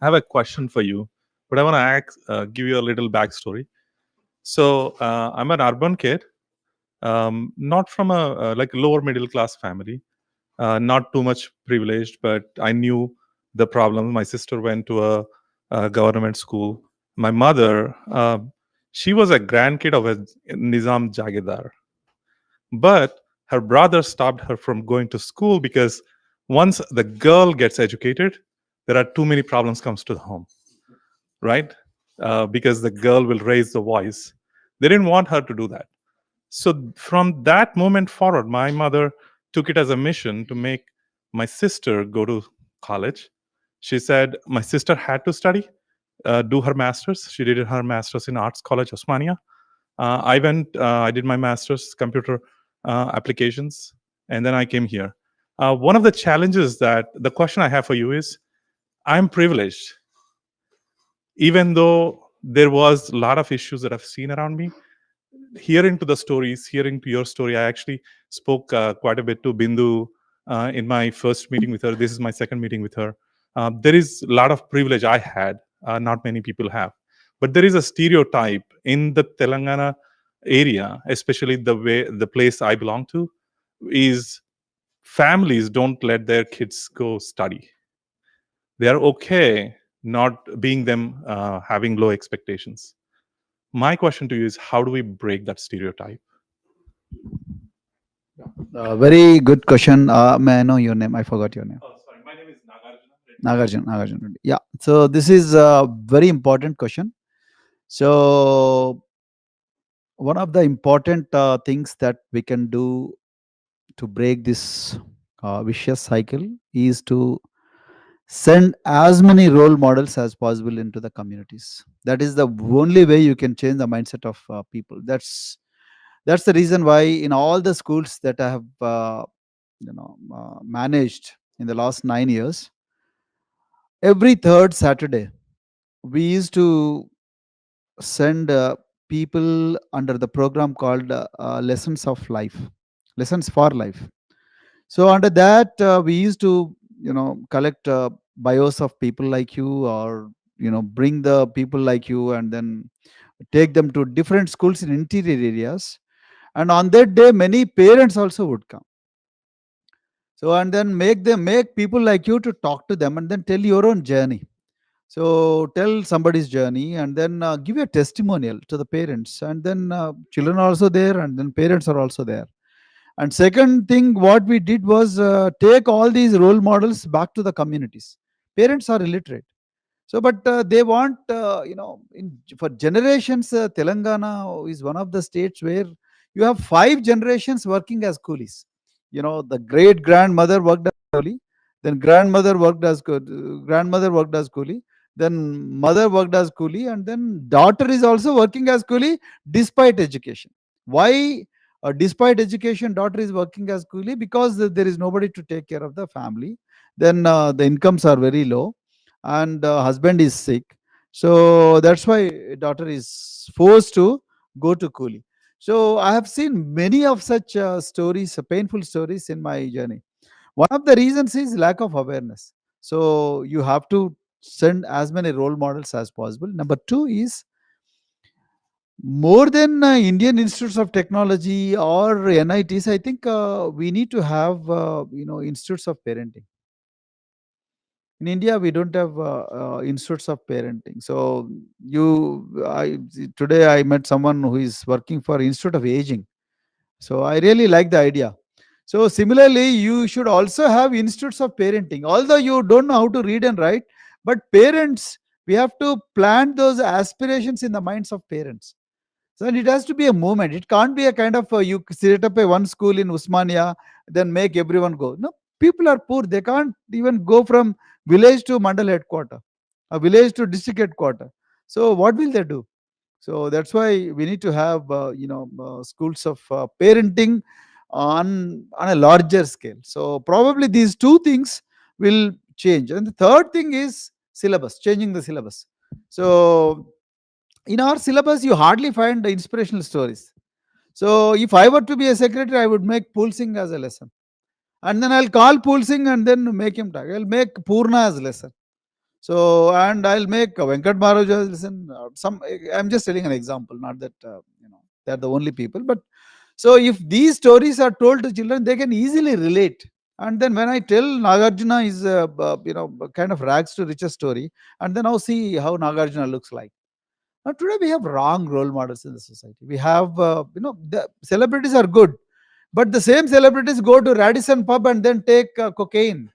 I have a question for you, but I want to give you a little backstory. So I'm an urban kid, not from a like lower middle class family, not too much privileged, but I knew the problem. My sister went to a government school. My mother, she was a grandkid of a Nizam Jagirdar, but her brother stopped her from going to school because once the girl gets educated, there are too many problems comes to the home, right? Because the girl will raise the voice. They didn't want her to do that. So from that moment forward, my mother took it as a mission to make my sister go to college. She said my sister had to study, do her master's. She did her master's in Arts College, Osmania. I did my master's computer applications, and then I came here. One of the challenges that the question I have for you is, I'm privileged, even though there was a lot of issues that I've seen around me. Hearing to the stories, hearing to your story, I actually spoke quite a bit to Bindu in my first meeting with her. This is my second meeting with her. There is a lot of privilege I had, not many people have. But there is a stereotype in the Telangana area, especially the place I belong to, is families don't let their kids go study. They are okay not being them having low expectations. My question to you is, how do we break that stereotype? Very good question. May I know your name? I forgot your name. Oh, sorry. My name is Nagarjuna. Nagarjun. Nagarjun Reddy. Yeah. So this is a very important question. So one of the important things that we can do to break this vicious cycle is to send as many role models as possible into the communities. That is the only way you can change the mindset of people. That's the reason why in all the schools that I have managed in the last 9 years, every third Saturday we used to send people under the program called lessons of life, lessons for life. So under that we used to collect bios of people like you, or bring the people like you and then take them to different schools in interior areas. And on that day many parents also would come. So and then make people like you to talk to them and then tell your own journey. So tell somebody's journey and then give a testimonial to the parents, and then children are also there and then parents are also there. And second thing what we did was take all these role models back to the communities. Parents are illiterate, so but they want for generations. Telangana is one of the states where you have 5 generations working as coolies. The great grandmother worked as coolie, then grandmother worked as coolie, then mother worked as coolie, and then daughter is also working as coolie despite education. Why despite education daughter is working as coolie? Because there is nobody to take care of the family. Then the incomes are very low, and husband is sick. So that's why daughter is forced to go to coolie. So I have seen many of such stories, painful stories in my journey. One of the reasons is lack of awareness. So you have to send as many role models as possible. Number two is, more than Indian institutes of technology or NITs, I think we need to have institutes of parenting. In India we don't have institutes of parenting. So today I met someone who is working for institute of aging. So I really like the idea. So similarly you should also have institutes of parenting, although you don't know how to read and write. But parents, we have to plant those aspirations in the minds of parents. So it has to be a movement. It can't be a kind of you set up a one school in Usmania, then make everyone go. No, people are poor. They can't even go from village to mandal headquarter, a village to district headquarter. So what will they do? So that's why we need to have schools of parenting on a larger scale. So probably these two things will change. And the third thing is syllabus, changing the syllabus. So in our syllabus you hardly find the inspirational stories. So if I were to be a secretary, I would make Pool Singh as a lesson, and then I'll call Pool Singh and then make him talk. I'll make Purna as lesson. So, and I'll make Venkat Maharaj listen. I'm just telling an example, not that they're the only people. But so, if these stories are told to children, they can easily relate. And then when I tell Nagarjuna is kind of rags to riches story, and then now see how Nagarjuna looks like. Now today we have wrong role models in the society. We have the celebrities are good, but the same celebrities go to Radisson pub and then take cocaine.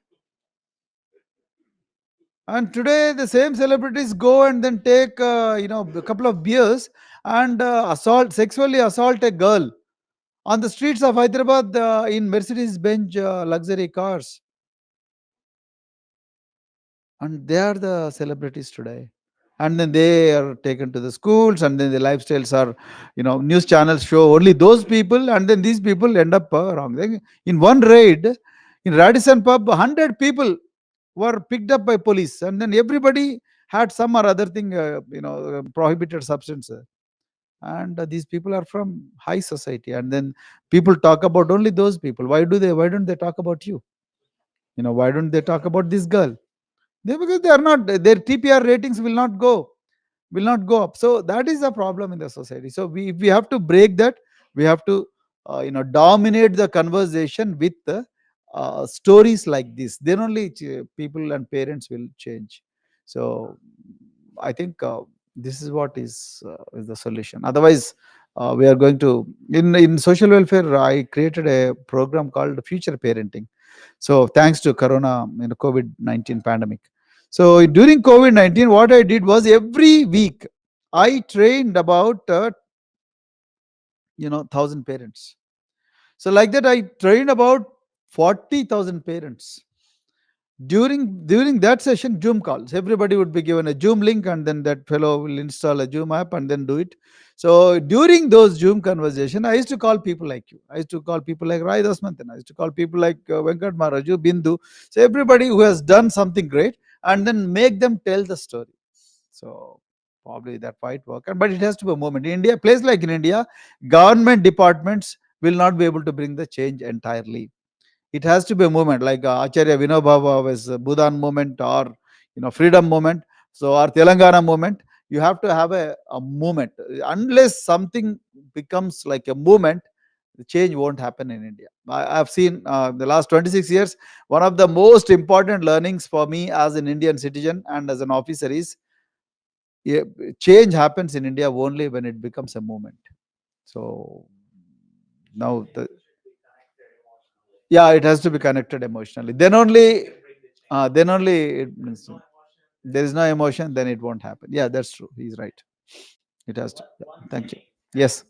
And today the same celebrities go and then take a couple of beers and sexually assault a girl on the streets of Hyderabad in Mercedes Benz luxury cars. And they are the celebrities today. And then they are taken to the schools, and then the lifestyles are, news channels show only those people, and then these people end up wrong. In one raid in Radisson pub, 100 people were picked up by police, and then everybody had some or other thing, prohibited substance. And these people are from high society, and then people talk about only those people. Why don't they talk about you? Why don't they talk about this girl? Because they are not, their TPR ratings will not go up. So that is a problem in the society. So we have to break that. We have to dominate the conversation with stories like this. Then only people and parents will change. So I think this is what is the solution. Otherwise, we are going to in social welfare. I created a program called Future Parenting. So thanks to Corona, COVID-19 pandemic. So during COVID-19, what I did was every week I trained about 1,000 parents. So like that, I trained about 40,000 parents. During that session, Zoom calls. Everybody would be given a Zoom link, and then that fellow will install a Zoom app and then do it. So during those Zoom conversation, I used to call people like you. I used to call people like Rai Dasmanthan. I used to call people like Venkat Maharaju, Bindu. So everybody who has done something great, and then make them tell the story. So probably that might work. But it has to be a moment. In India, place like in India, government departments will not be able to bring the change entirely. It has to be a movement like Acharya Vinobhava was Bhudan movement, or freedom movement. So or Telangana movement. You have to have a movement. Unless something becomes like a movement, the change won't happen in India. I've seen the last 26 years, one of the most important learnings for me as an Indian citizen and as an officer is, yeah, change happens in India only when it becomes a movement. So now yeah, it has to be connected emotionally. Then only it means there is no emotion, then it won't happen. Yeah, that's true. He's right. It has to. Yeah. Thank you. Yes.